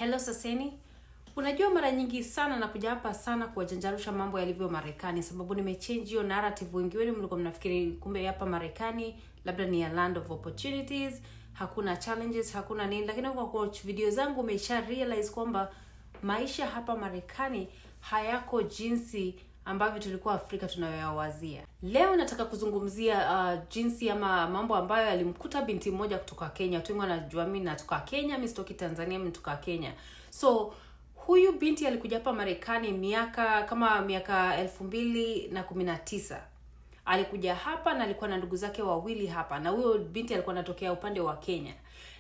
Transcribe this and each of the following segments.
Hello Saseni. Unajua mara nyingi sana nakuja hapa sana kuwajanjarusha mambo yalivyo Marekani, sababu nimechange hiyo narrative. Wengi wenu mlikuwa mnafikiri kumbe hapa Marekani labda ni a land of opportunities, hakuna challenges, hakuna nini, lakini kwa watch video zangu umesha realize kwamba maisha hapa Marekani hayako jinsi ambavyo tulikuwa Afrika tunayoyawazia. Leo nataka kuzungumzia jinsi ama mambo ambayo yalimkuta binti mmoja kutoka Kenya. Watu wengi wanajua mimi natoka Kenya, mimi sitoki Tanzania, mimi natoka Kenya. So huyu binti alikuja hapa Marekani miaka 2019. Alikuja hapa na alikuwa na ndugu zake wawili hapa, na huyo binti alikuwa anatokea upande wa Kenya.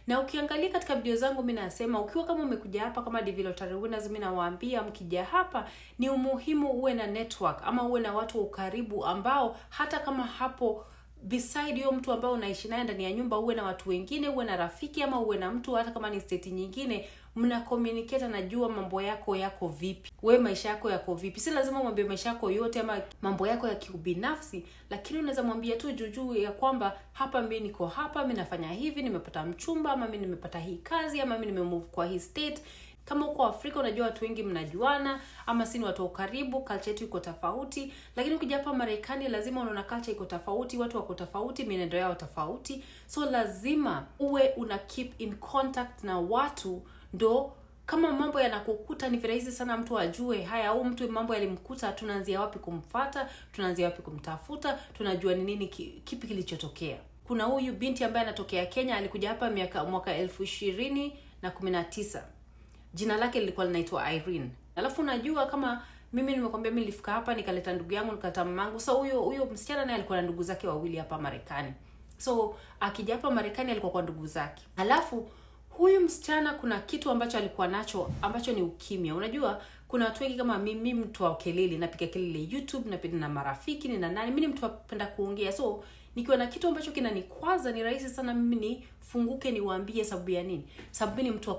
Na ukiangalia katika video zangu mimi nasema ukiwa kama umekuja hapa kama Development Winners, mimi nawaambia mkija hapa ni umuhimu uwe na network ama uwe na watu wa karibu ambao hata kama hapo beside hiyo mtu ambao unaishi naye ndani ya nyumba, uwe na watu wengine, uwe na rafiki ama uwe na mtu hata kama ni state nyingine, mna communicate na jua mambo yako vipi. Wewe maisha yako vipi? Si lazima mwambie maisha yako yote ama mambo yako ya kibinafsi, lakini unaweza mwambia tu juu ya kwamba hapa mimi niko hapa, mimi nafanya hivi, nimepata mchumba ama mimi nimepata hii kazi ama mimi nimemove kwa hii state. Kama uko Afrika unajua watu wengi mnajuana ama si ni watu wa karibu, culture yetu iko tofauti, lakini ukija hapa Marekani lazima unaona culture iko tofauti, watu wako tofauti, mienendo yao tofauti. So lazima uwe una keep in contact na watu, ndo kama mambo yanakukuta ni rahisi sana mtu ajue haya au mtu mambo yalimkuta, tunaanzia wapi kumfuata, tunaanzia wapi kumtafuta, tunajua ni nini kipi kilichotokea. Kuna huyu binti ambaye anatokea Kenya, alikuja hapa mwaka 2019. Jina lake lilikuwa linaitwa Irene. Alafu unajua kama mimi nimekwambia mimi nilifika hapa nikaleta ndugu yangu, nikaleta mamangu. So huyo msichana naye alikuwa na ndugu zake wawili hapa Marekani. So akija hapa Marekani alikuwa kwa ndugu zake. Alafu huyu msichana kuna kitu ambacho alikuwa nacho ambacho ni ukimya. Unajua kuna watu wengi kama mimi mtu wa kelele, napiga kelele YouTube, napiga na marafiki, ni na nani. Mimi ni mtu napenda kuongea. So nikiwa na kitu ambacho kinanikwaza ni rahisi sana mimi nifunguke niwaambie sababu ya nini? Sababu mimi ni mtu wa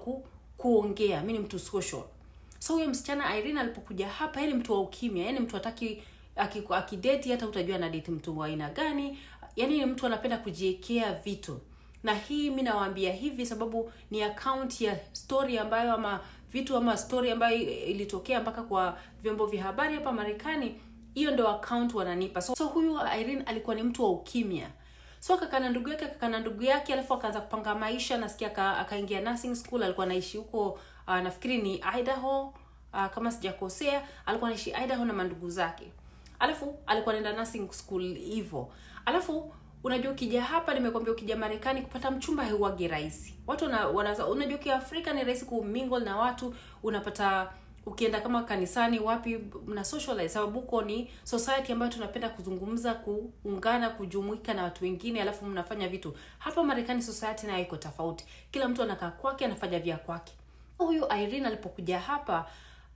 kuongea, mimi ni mtu social. So huyo msichana Irene alipokuja hapa, yeye ni mtu wa ukimya, yani mtu hataki akidate hata utajua na date mtu wa aina gani, yani ni mtu anapenda kujiekea vitu. Na hii mimi nawaambia hivi sababu ni account ya story ambayo ama vitu ama story ambayo ilitokea mpaka kwa vyombo vya habari hapa Marekani. Hiyo ndio account wananipa. So huyu Irene alikuwa ni mtu wa ukimya. So akakana ndugu yake alafu akaanza kupanga maisha. Nasikia akaingia nursing school, alikuwa anaishi huko nafikiri ni Idaho, kama sijakosea, alikuwa anaishi Idaho na mandugu zake. Alafu alikuwa anaenda nursing school hivyo. Alafu unajua ukija hapa, nimekwambia ukija Marekani kupata mchumba hauwagi rahisi. Watu unajua kwa Afrika ni rahisi kumingle na watu, unapata ukienda kama kanisani wapi mna socialize, sababu uko ni society ambayo tunapenda kuzungumza, kuungana, kujumuika na watu wengine, alafu mnafanya vitu. Hapa Marekani society nayo iko tofauti. Kila mtu anakaa kwake, anafanya vya kwake. Huyu Irene alipokuja hapa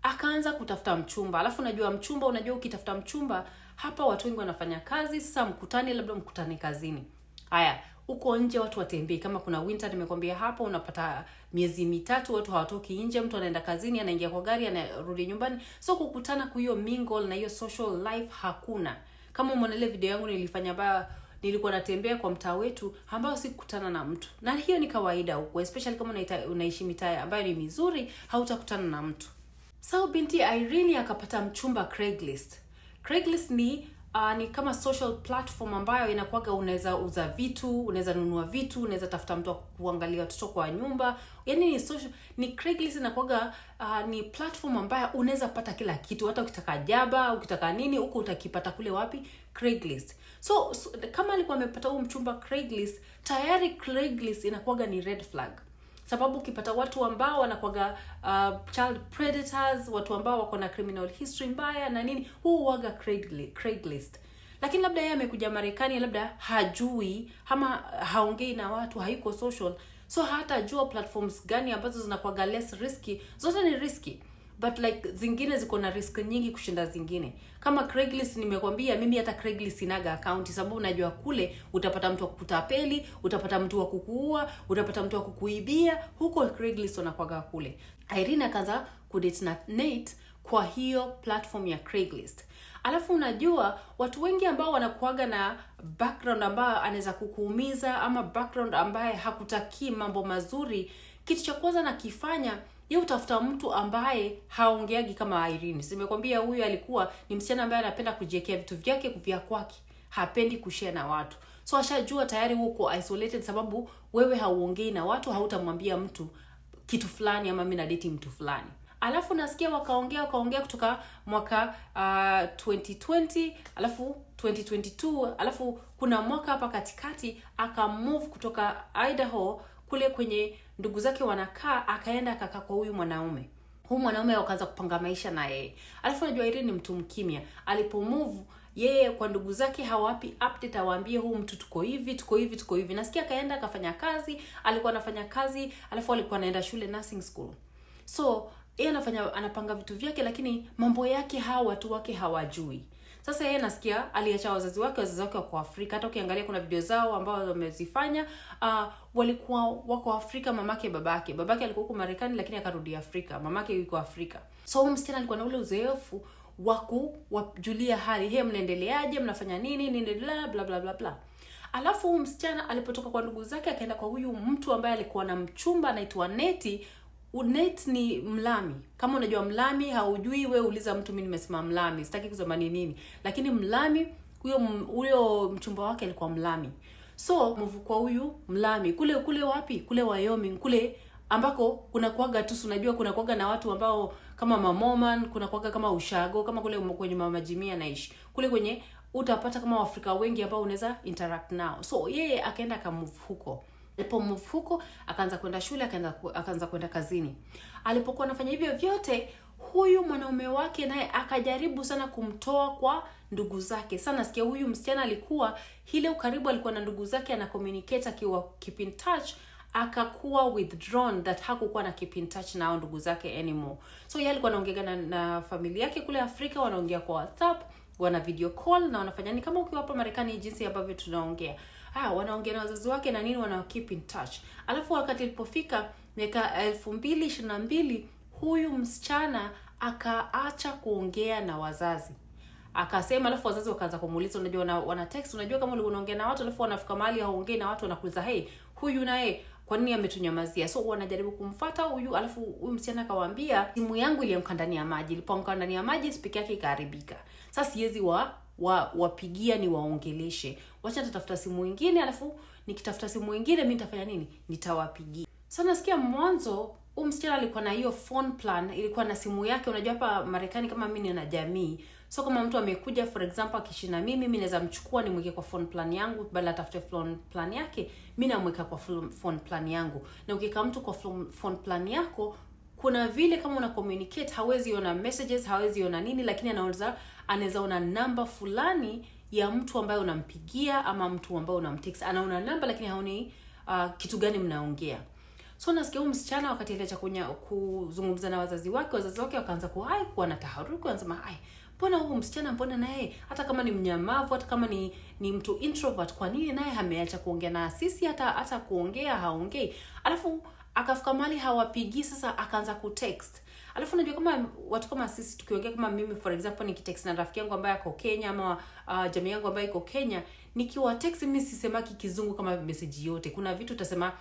akaanza kutafuta mchumba. Alafu unajua ukitafuta mchumba hapa watu wengi wanafanya kazi, sasa mkutane, labda mkutane kazini. Haya, uko nje watu watembee, kama kuna winter nimekwambia hapa unapata miezi mitatu watu hawatoki nje, mtu anaenda kazini, anaingia kwa gari, anarudi nyumbani. So kukutana kwa hiyo mingle na hiyo social life hakuna. Kama umeona ile video yangu nilifanya ambayo nilikuwa natembea kwa mtaa wetu ambao sikukutana na mtu. Na hiyo ni kawaida huko, especially kama unaishi mitaa ambayo ni mizuri, hautakutana na mtu. So binti Irene akapata mchumba Craigslist. Craigslist ni kama social platform ambayo inakuwaga unaweza uza vitu, unaweza nunua vitu, unaweza tafuta mtu wa kuangalia watoto kwa nyumba. Yaani ni Craigslist inakuwaga ni platform ambayo unaweza pata kila kitu, hata ukitaka jaba, ukitaka nini, huko utakipata kule wapi? Craigslist. So kama alikuwa amepata huo mchumba Craigslist, tayari Craigslist inakuwaga ni red flag. Sababu ukipata watu ambao wanakuwaga child predators, watu ambao wako na criminal history mbaya na nini, huaga Craigslist. Lakini labda yeye amekuja Marekani, labda hajui ama haongei na watu, haiko social, so hatajua platforms gani ambazo zinakuwaga less risky. Zote ni risky, but like zingine ziko na risk nyingi kushinda zingine. Kama Craigslist nimekwambia mimi hata Craigslist sinaga account, sababu unajua kule utapata mtu wa kukutapeli, utapata mtu wa kukuua, utapata mtu wa kukuibia. Huko Craigslist unakuaga kule. Irene akaanza kudate na Nate kwa hiyo platform ya Craigslist. Alafu unajua watu wengi ambao wanakuaga na background ambayo anaweza kukuumiza ama background ambaye hakutakii mambo mazuri, kitu cha kwanza nakifanya yeye utafuta mtu ambaye haongeagi kama Irene. Simekwambia huyu alikuwa ni msichana ambaye anapenda kujiwekea vitu vyake vya kwake, hapendi kushare na watu. So ashajua tayari uko isolated, sababu wewe hauongei na watu, hautamwambia mtu kitu fulani ama mimi na date mtu fulani. Alafu nasikia wakaongea kutoka mwaka 2020, alafu 2022, alafu kuna mwaka hapa katikati aka move kutoka Idaho kule kwenye ndugu zake wanakaa, akaenda akakaa kwa huyu mwanaume. Huyu mwanaume wakaanza kupanga maisha na yeye. Alafu unajua Irene ni mtu mkimya. Alipo move yeye kwa ndugu zake hawapi update, awaambie huu mtu tuko hivi. Nasikia akaenda akafanya kazi, alikuwa anafanya kazi, alafu alikuwa anaenda shule nursing school. So yeye anapanga vitu vyake, lakini mambo yake watu wake hawajui. Sasa yeye nasikia aliacha wazazi wake wako Afrika. Hata ukiangalia kuna video zao ambao wamezifanya, walikuwa wako Afrika, babake alikuwa huko Marekani lakini akarudi Afrika, mamake yuko Afrika. So msichana alikuwa na ule uzoefu wajulia hali, mnaendeleaje, mnafanya nini bla bla bla bla. Alafu msichana alipotoka kwa ndugu zake akaenda kwa huyu mtu ambaye alikuwa na mchumba anaitwa Neti. Net ni Mlami. Kama unajua Mlami, haujui wewe uliza mtu, mimi nimesema Mlami, sitaki kusema ni nini. Lakini Mlami, huyo mchumba wake alikuwa Mlami. So mvu kwa huyu Mlami kule wapi? Kule Wyoming, kule ambako kuna kuaga tu, unajua kuna kuaga na watu ambao kama Mamoman, kuna kuaga kama Ushago, kama kule kwenye Mama Jimmy anaishi. Kule kwenye utapata kama Waafrika wengi ambao unaweza interact nao. So yeye akaenda akamove huko. Alipomove huko akaanza kwenda shule, akaanza kwenda kazini. Alipokuwa anafanya hivyo vyote, huyu mwanaume wake naye akajaribu sana kumtoa kwa ndugu zake. Sana nasikia huyu msichana alikuwa ile ukaribu alikuwa na ndugu zake, ana communicate akiwa keep in touch, akakuwa withdrawn, that hakukuwa na keep in touch na ndugu zake anymore. So yeye alikuwa anaongea na familia yake kule Afrika, wanaongea kwa WhatsApp, wana video call na wanafanya ni kama ukiwa hapa Marekani jinsi ambavyo tunaongea. Wanaongea na wazazi wake na nini, wana keep in touch. Alafu wakati ilipofika miaka 2022, huyu msichana akaacha kuongea na wazazi. Akasema, alafu wazazi wakaanza kumuuliza, unajua wana text, unajua kama unaongea na watu alafu wanafika mahali haongei na watu, wanakuuliza hey, huyu naye kwa nini ametunyamazia? So wanajaribu kumfuata huyu, alafu huyu msichana akawaambia, simu yangu ilianguka ndani ya maji. Ilipoanguka ndani ya maji, speaker yake ikaharibika. Sasa siwezi wapigia ni waongeleshe. Wacha nitafuta simu nyingine, alafu nikitafuta simu nyingine mimi nitafanya nini? Nitawapigia. Sasa nasikia mwanzo huyu msichana alikuwa na hiyo phone plan, ilikuwa na simu yake. Unajua hapa Marekani kama mimi nina jamii, so kama mtu amekuja for example akishi na mimi naweza mchukua nimweke kwa phone plan yangu, badala atafute phone plan yake, mimi namweka kwa phone plan yangu. Na ukika mtu kwa phone plan yako, kuna vile kama una communicate, hawezi ona messages, hawezi ona nini, lakini anaweza ona namba fulani ya mtu ambaye unampigia ama mtu ambaye unamtext. Anaona namba lakini haoni kitu gani mnaongea. So nasikia huyu msichana wakati aliacha kuzungumza na wazazi wake wakaanza kuwa na taharuki, wanasema mbona huyu msichana, mbona naye hata kama ni mnyamavu, hata kama ni mtu introvert, kwa nini naye ameacha kuongea na sisi, hata kuongea haongei. Alafu akafika mahali hawapigi, sasa akaanza kutext. Alafu unajua kama watu kama sisi tukiongea, kama mimi for example nikitext na rafiki yangu ambaye ako Kenya ama jamii yangu ambaye iko Kenya, nikiwa text mimi sisemaki kizungu kama message yote. Kuna vitu utasema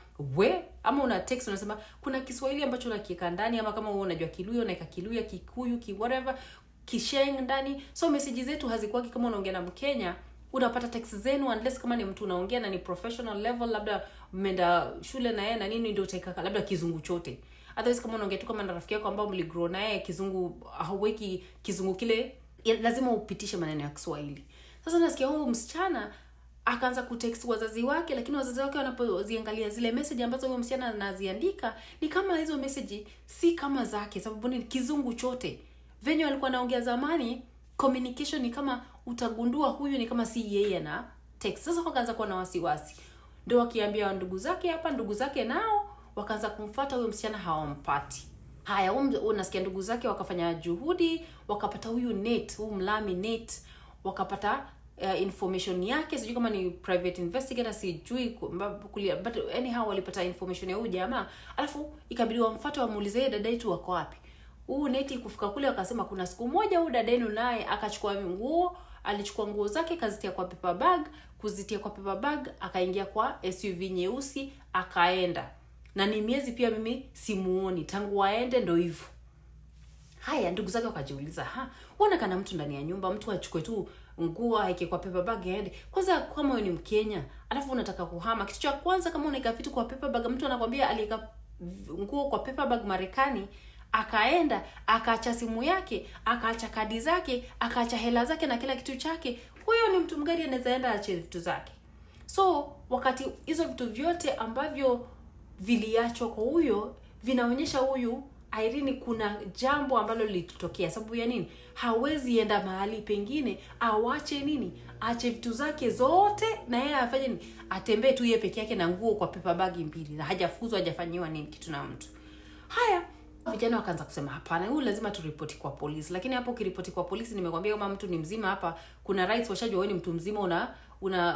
ama una text unasema kuna Kiswahili ambacho unakiweka ndani, ama kama wewe unajua Kiluya unaweka Kiluya, Kikuyu, whatever, Kisheng ndani. So message zetu hazikuwaki kama unaongea na Mkenya unapata text zenu, unless kama ni mtu unaongea na ni professional level, labda umeenda shule na yeye na nini, ndio utaika labda kizungu chote. Otherwise kama unaongea tu kama na rafiki yako ambao mligrow na yeye, kizungu hauweki kizungu kile, lazima upitishe maneno ya Kiswahili. Sasa nasikia huyu msichana akaanza kutext wazazi wake, lakini wazazi wake wanapoziangalia zile message ambazo huyo msichana anaziandika, ni kama hizo message si kama zake, sababu ni kizungu chote. Venye walikuwa naongea zamani, communication ni kama utagundua huyu ni kama si yeye na text. Sasa wakaanza kuwa na wasiwasi. Ndio wakiambia ndugu zake hapa, ndugu zake nao wakaanza kumfuata huyo msichana, hawampati. Haya, unasikia ndugu zake wakafanya juhudi, wakapata huyu Net, huyu Mlami Net, wakapata information yake. Sijui kama ni private investigator, sijui but anyhow walipata information ya huyu jamaa. Alafu ikabidi wamfuate, wamuulize yeye, dada yetu wako wapi? Huyu Neti kufika kule wakasema kuna siku moja huyu dada yenu naye akachukua nguo, alichukua nguo zake kazitia kwa paper bag, akaingia kwa SUV nyeusi akaenda. na ni miezi pia mimi simuoni tangu waende, ndo hivyo. Haya, ndugu zake wakajiuliza, unaona kana mtu ndani ya nyumba, mtu achukue tu nguo aeke kwa paper bag aende. Kwanza kama wewe ni Mkenya, alafu unataka kuhama, kitu cha kwanza kama unaika vitu kwa paper bag, mtu anakuambia aliweka nguo kwa paper bag Marekani, akaenda akaacha simu yake, akaacha kadi zake, akaacha hela zake na kila kitu chake, huyo ni mtu mgani anaweza enda aache vitu zake? So wakati hizo vitu vyote ambavyo viliachwa kwa huyo vinaonyesha huyu Irene kuna jambo ambalo lilitokea. Sababu ya nini? Hawezi enda mahali pengine awache nini? Aache vitu zake zote na yeye afanye nini? Atembee tu yeye peke yake na nguo kwa paper bag mbili na hajafuzwa, hajafanyiwa nini kitu na mtu. Haya, vijana wakaanza kusema hapana, huyu lazima turipoti kwa polisi. Lakini hapo kiripoti kwa polisi, nimekwambia kama mtu ni mzima hapa, kuna rights, washajua wewe ni mtu mzima,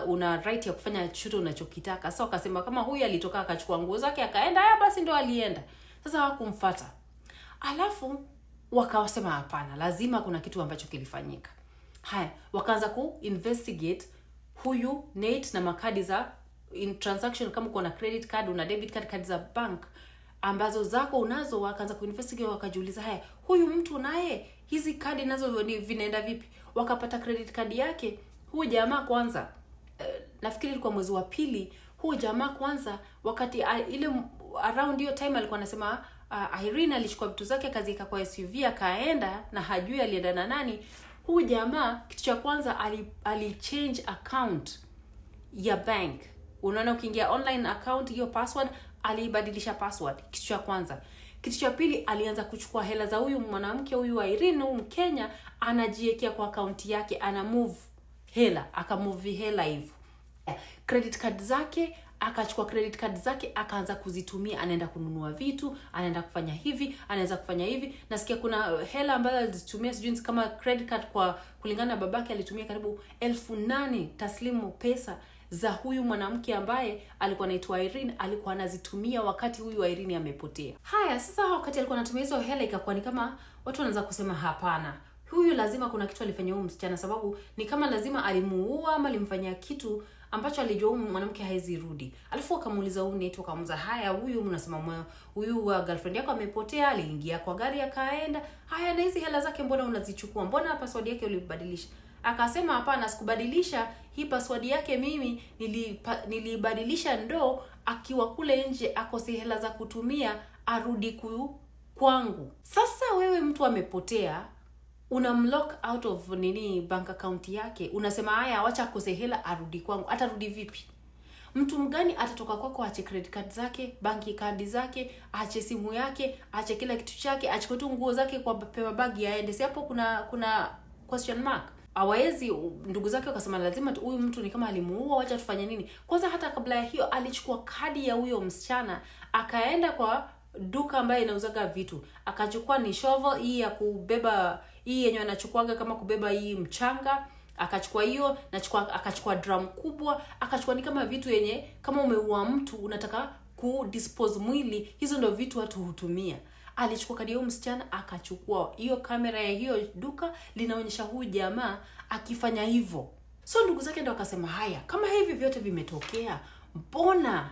una right ya kufanya chochote unachokitaka. Sasa wakasema kama huyu alitoka akachukua nguo zake akaenda, haya basi ndio alienda. Sasa hawakumfuata. Alafu wakawasema hapana, lazima kuna kitu ambacho kilifanyika. Haya, wakaanza investigate huyu Nate na makadi za in transaction, kama uko na credit card, una debit card, kadi za bank ambazo zako unazo. Wakaanza investigate, wakajiuliza, haya, huyu mtu naye hizi kadi nazo vinaenda vipi? Wakapata credit card yake. Huyu jamaa kwanza, nafikiri ilikuwa mwezi wa pili, huyu jamaa kwanza wakati ile around hiyo time alikuwa anasema Irene alichukua vitu zake akaziweka kwa SUV akaenda, na hajui alienda na nani. Huyu jamaa kitu cha kwanza ali change account ya bank. Unaona, ukiingia online account, hiyo password alibadilisha password, kitu cha kwanza. Kitu cha pili, alianza kuchukua hela za huyu mwanamke, huyu Irene, huyu Mkenya, anajiwekea kwa account yake, ana move hela, akamove hela hivyo. Credit card zake, akachukua credit card zake akaanza kuzitumia, anaenda kununua vitu, anaenda kufanya hivi, anaweza kufanya hivi. Nasikia kuna hela ambayo alizitumia, sijui kama credit card, kwa kulingana na babake alitumia karibu 8,000 taslimu pesa za huyu mwanamke ambaye alikuwa anaitwa Irene, alikuwa anazitumia wakati huyu Irene amepotea. Haya, sasa wakati alikuwa anatumia hizo hela, ikakuwa ni kama watu wanaanza kusema hapana, huyu lazima kuna kitu alifanyia huyu msichana, sababu ni kama lazima alimuua ama alimfanyia kitu ambacho alijua mwanamke haizi rudi. Alafu akamuuliza huyu Nate, akamuuliza, haya, huyu mnasema huyu girlfriend yako amepotea, aliingia kwa gari akaenda, haya, na hizi hela zake mbona unazichukua? Mbona password yake ulibadilisha? Akasema hapana, sikubadilisha hii password yake, mimi nilibadilisha ndo akiwa kule nje akose hela za kutumia arudi kwangu. Sasa wewe mtu amepotea, unamlock out of bank account yake, unasema haya, acha akose hela arudi kwangu. Atarudi vipi? Mtu mgani atatoka kwako aache credit card zake, banki card zake, aache simu yake, aache kila kitu chake, achukue tu nguo zake kwa paper bag yaende? Si hapo kuna question mark? Hawezi. Ndugu zake wakasema lazima huyu mtu ni kama alimuua, wacha tufanye nini? Kwanza hata kabla ya hiyo alichukua kadi ya huyo msichana, akaenda kwa duka ambaye inauzaga vitu, akachukua ni shovel hii ya kubeba, hii yenye anachukuaga kama kubeba hii mchanga, akachukua hiyo, akachukua drum kubwa, akachukua ni kama vitu yenye kama umeua mtu unataka dispose mwili, hizo ndio vitu watu hutumia. Alichukua kadi ya msichana, akachukua hiyo kamera ya hiyo duka, linaonyesha huyu jamaa akifanya hivyo. So ndugu zake ndio akasema, haya, kama hivi vyote vimetokea, mbona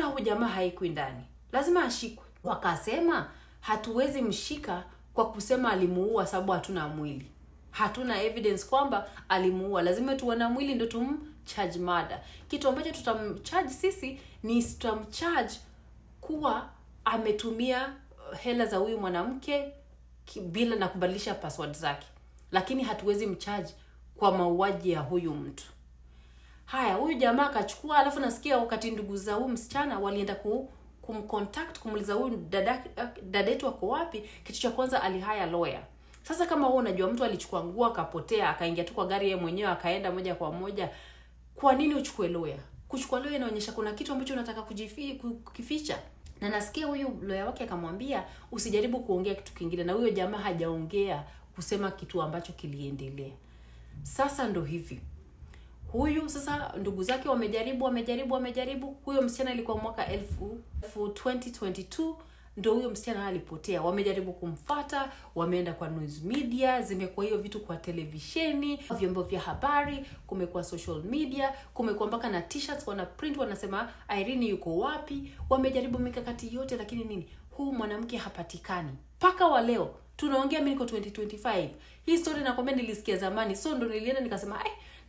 huyu jamaa haikui ndani? Lazima ashikwe. Wakasema hatuwezi mshika kwa kusema alimuua, sababu hatuna mwili, hatuna evidence kwamba alimuua. Lazima tuone mwili ndio tumcharge murder. Kitu ambacho tutamcharge sisi ni tutamcharge kuwa ametumia hela za huyu mwanamke bila na kubadilisha password zake, lakini hatuwezi mcharge kwa mauaji ya huyu mtu. Haya, huyu jamaa akachukua. Alafu nasikia wakati ndugu za huyu msichana walienda kumcontact kumuuliza huyu dadetu wako wapi, kitu cha kwanza alihaya lawyer. Sasa kama wewe unajua mtu alichukua nguo akapotea, akaingia tu kwa gari yeye mwenyewe akaenda moja kwa moja, kwa nini uchukue lawyer? Kuchukua lawyer inaonyesha kuna kitu ambacho unataka kukificha. Na nasikia huyu lawyer wake akamwambia usijaribu kuongea kitu kingine, na huyo jamaa hajaongea kusema kitu ambacho kiliendelea. Sasa ndo hivi. Huyu sasa ndugu zake wamejaribu. Huyo msichana ilikuwa mwaka 2022 ndio huyo msichana alipotea. Wamejaribu kumfuata, wameenda kwa news media, zimekuwa hiyo vitu kwa televisheni, vyombo vya habari, kumekuwa social media, kumekuwa mpaka na t-shirts wana print wanasema Irene yuko wapi. Wamejaribu mikakati yote, lakini nini? Huu mwanamke hapatikani. Paka wa leo tunaongea, mimi niko 2025. Hii story nakwambia nilisikia zamani, so ndo nilienda nikasema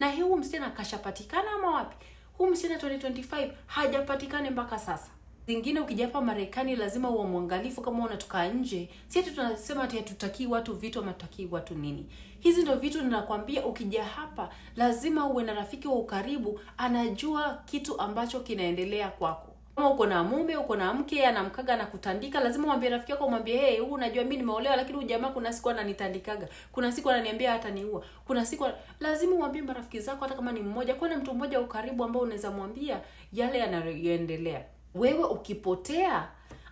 na huu msichana kashapatikana ama wapi? Huu msichana 2025 hajapatikana mpaka sasa. Zingine ukija hapa Marekani lazima uwe mwangalifu kama unatoka nje. Si eti tunasema ati hatutaki watu vitu ama tutaki watu nini. Hizi ndio vitu ninakwambia, ukija hapa lazima uwe na rafiki wa ukaribu anajua kitu ambacho kinaendelea kwako. Kama uko na mume, uko na mke anamkaga na kutandika, lazima mwambie rafiki yako, mwambie huu unajua mimi nimeolewa lakini huyu jamaa kuna siku ananitandikaga. Kuna siku ananiambia hata niua. Kuna siku lazima mwambie marafiki zako hata kama ni mmoja, kwa na mtu mmoja ukaribu ambao unaweza mwambia yale yanayoendelea. Wewe ukipotea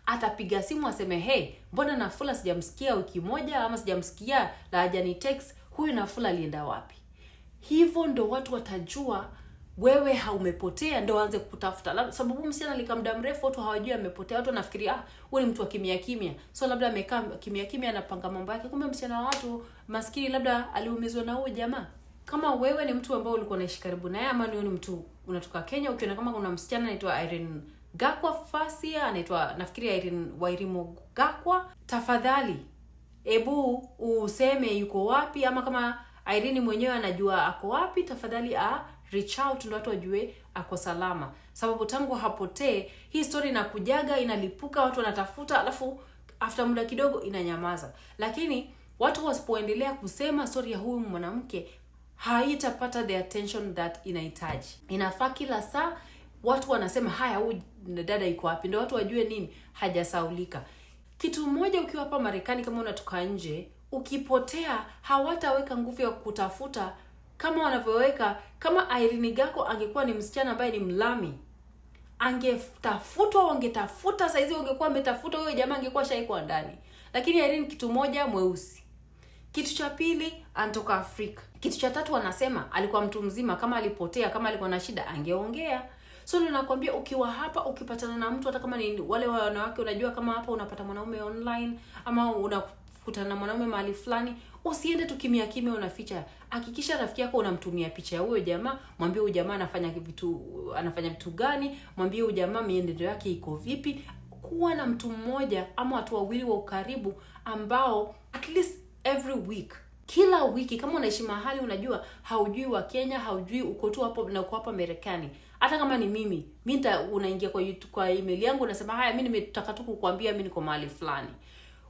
atapiga simu aseme mbona Nafula sijamsikia wiki moja ama sijamsikia la hajani text, huyu Nafula alienda wapi? Hivyo ndo watu watajua wewe haumepotea, ndo waanze kutafuta. Sababu msichana alikaa muda mrefu watu hawajui amepotea. Watu wanafikiria huyu ni mtu wa kimya kimya. So labda amekaa kimya kimya anapanga mambo yake. Kumbe msichana wa watu maskini labda aliumizwa na huyo jamaa. Kama wewe ni mtu ambao ulikuwa unaishi karibu naye ama ni mtu unatoka Kenya, ukiona kama kuna msichana anaitwa Irene Gakwa Fasia, anaitwa nafikiri Irene Wairimu Gakwa, tafadhali ebu useme yuko wapi, ama kama Irene mwenyewe anajua ako wapi, tafadhali reach out ndio watu wajue ako salama. Sababu tangu hapotee hii story inakujaga inalipuka, watu wanatafuta, alafu after muda kidogo inanyamaza. Lakini watu wasipoendelea kusema story ya huyu mwanamke haitapata the attention that inahitaji. Inafaa kila saa watu wanasema huyu dada yuko wapi, ndio watu wajue nini hajasaulika. Kitu mmoja, ukiwa hapa Marekani kama unatoka nje, ukipotea hawataweka nguvu ya kutafuta kama wanavyoweka. Kama Irene Gakwa angekuwa ni msichana ambaye ni mlami, angetafutwa, wangetafuta saizi, wangekuwa ametafuta huyo jamaa, angekuwa shaikwa ndani. Lakini Irene kitu moja, mweusi. Kitu cha pili, anatoka Afrika. Kitu cha tatu, wanasema alikuwa mtu mzima, kama alipotea, kama alikuwa na shida angeongea. So ninakwambia, ukiwa hapa ukipatana na mtu, hata kama ni wale wanawake, unajua kama hapa unapata mwanaume online ama unakutana na mwanaume mahali fulani, usiende tu kimya kimya unaficha. Hakikisha rafiki yako unamtumia picha ya huyo jamaa, mwambie huyo jamaa anafanya vitu gani, mwambie huyo jamaa mienendo yake iko vipi. Kuwa na mtu mmoja ama watu wawili wa ukaribu ambao at least every week, kila wiki, kama unaishi mahali unajua haujui wa Kenya, haujui uko tu hapo na uko hapa Marekani. Hata kama ni mimi unaingia kwa YouTube, kwa email yangu unasema mimi nimetaka tu kukuambia mimi niko mahali fulani.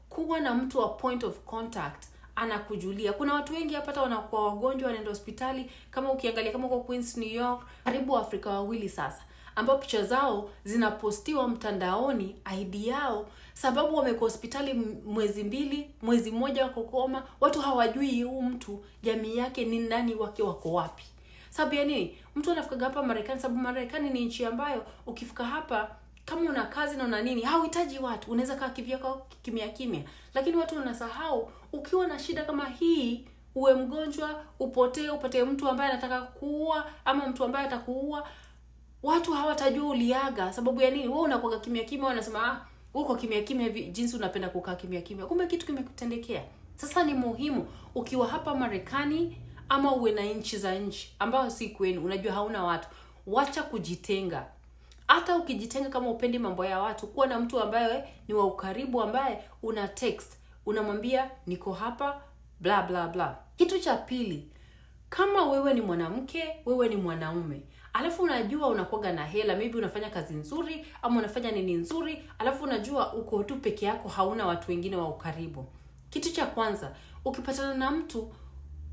Kuwa na mtu wa point of contact anakujulia. Kuna watu wengi hapa wanakuwa wagonjwa wanaenda hospitali, kama ukiangalia kama kwa Queens, New York, karibu Afrika wawili sasa ambao picha zao zinapostiwa mtandaoni, ID yao, sababu wamekuwa hospitali mwezi 2, mwezi mmoja wako koma. Watu hawajui huyu mtu jamii yake ni nani, wako wapi. Sababu ya nini? Mtu anafika hapa Marekani, sababu Marekani ni nchi ambayo ukifika hapa kama una kazi na una nini, hauhitaji watu, unaweza kaa kivyako kimya kimya. Lakini watu wanasahau, ukiwa na shida kama hii, uwe mgonjwa, upate mtu ambaye anataka kuua ama mtu ambaye atakuua, watu hawatajua uliaga. Sababu ya nini? Wewe unakuwa kimya kimya, wanasema uko kimya kimya jinsi unapenda kukaa kimya kimya. Kumbe kitu kimekutendekea. Sasa ni muhimu ukiwa hapa Marekani ama uwe na nchi za nchi ambao si kwenu, unajua hauna watu, wacha kujitenga. Hata ukijitenga kama upendi mambo ya watu, kuwa na mtu ambaye ni wa ukaribu ambaye una text, unamwambia niko hapa bla bla bla. Kitu cha pili, kama wewe ni mwanamke, wewe ni mwanaume, alafu unajua unakuaga na hela, maybe unafanya kazi nzuri ama unafanya nini nzuri, alafu unajua uko tu peke yako, hauna watu wengine wa ukaribu. Kitu cha kwanza, ukipatana na mtu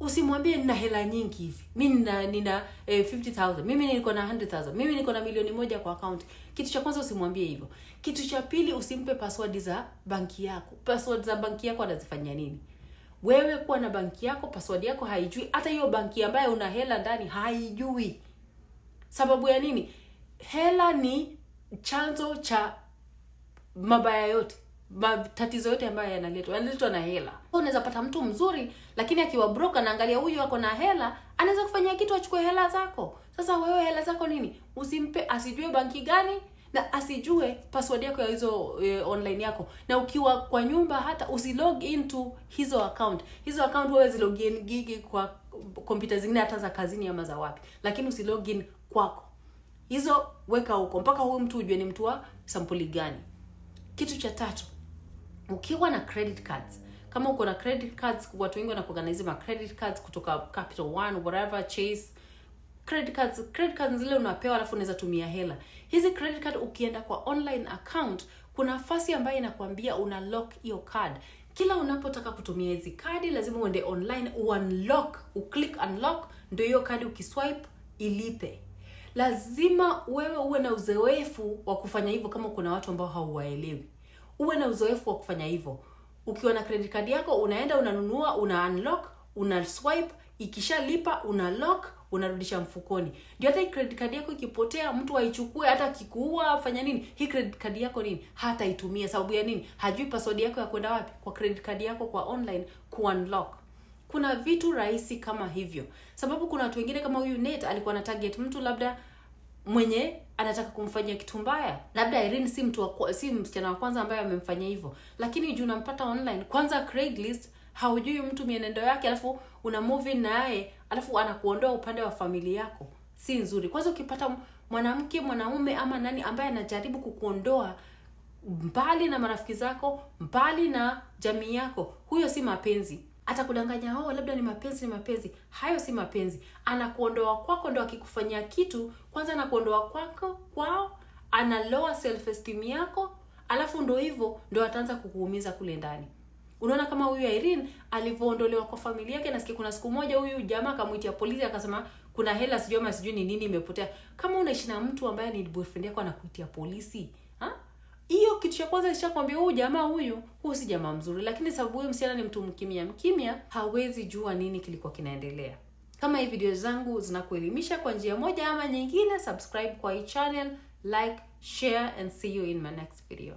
usimwambie nina hela nyingi hivi, mimi nina 50,000, mimi niko na 100,000, mimi niko na 1,000,000 kwa account. Kitu cha kwanza usimwambie hivyo. Kitu cha pili, usimpe password za banki yako. Password za banki yako anazifanyia nini? Wewe kuwa na banki yako, password yako haijui, hata hiyo banki ambayo una hela ndani haijui. Sababu ya nini? Hela ni chanzo cha mabaya yote. Matatizo yote ambayo yanaletwa na hela. Unaweza pata mtu mzuri lakini akiwa broke anaangalia huyu ako na hela, anaweza kufanyia kitu achukue hela zako. Sasa wewe hela zako nini? Usimpe, asijue banki gani na asijue password yako ya hizo online yako. Na ukiwa kwa nyumba hata usilog into hizo account wewe zilogin gigi kwa kompyuta zingine hata za kazini ama za wapi, lakini usilogin kwako. Hizo weka huko mpaka huyu mtu ujue ni mtu wa sampuli gani. Kitu cha tatu, ukiwa na credit cards, kama uko na credit cards, watu wengi wanakuorganize ma credit cards kutoka Capital One, whatever, Chase. Credit cards zile unapewa alafu unaweza tumia hela. Hizi credit card ukienda kwa online account, kuna nafasi ambayo inakwambia una lock your card. Kila unapotaka kutumia hizi kadi lazima uende online, uclick unlock, ndio hiyo kadi ukiswipe ilipe. Lazima wewe uwe na uzoefu wa kufanya hivyo. Kama kuna watu ambao hauwaelewi, uwe na uzoefu wa kufanya hivyo. Ukiwa na credit card yako, unaenda unanunua, una unlock, una swipe, ikishalipa una lock, unarudisha mfukoni. Ndio hata credit card yako ikipotea, mtu aichukue, hata kikuua afanya nini, hii credit card yako nini hata itumie. Sababu ya nini? Hajui password yako ya kwenda wapi kwa credit card yako kwa online ku unlock. Kuna vitu rahisi kama hivyo. Sababu kuna watu wengine kama huyu Nate alikuwa na target mtu labda mwenye anataka kumfanyia kitu mbaya. Labda Irene si msichana wa kwanza ambaye amemfanyia hivyo. Lakini juu unampata online, kwanza Craigslist, haujui mtu mienendo yake, alafu una move naye, alafu anakuondoa upande wa familia yako. Si nzuri. Kwanza ukipata mwanamke, mwanaume ama nani ambaye anajaribu kukuondoa mbali na marafiki zako, mbali na jamii yako, huyo si mapenzi. Atakudanganya labda ni mapenzi. Hayo si mapenzi. Anakuondoa kwako, ndo akikufanyia kitu, kwanza anakuondoa kwao, ana lower self esteem yako, alafu ndo hivyo ndo ataanza kukuumiza kule ndani. Unaona kama huyu Irene alivyoondolewa kwa familia yake, nasikia kuna siku moja huyu jamaa akamuitia polisi akasema kuna hela sijui ni nini imepotea. Kama unaishi na mtu ambaye ni boyfriend yako anakuitia polisi, hiyo kitu cha kwanza nishakwambia huyu jamaa huyu si jamaa mzuri. Lakini sababu huyu msichana ni mtu mkimya, hawezi jua nini kilikuwa kinaendelea. Kama hii video zangu zinakuelimisha kwa njia moja ama nyingine, subscribe kwa hii channel, like, share and see you in my next video.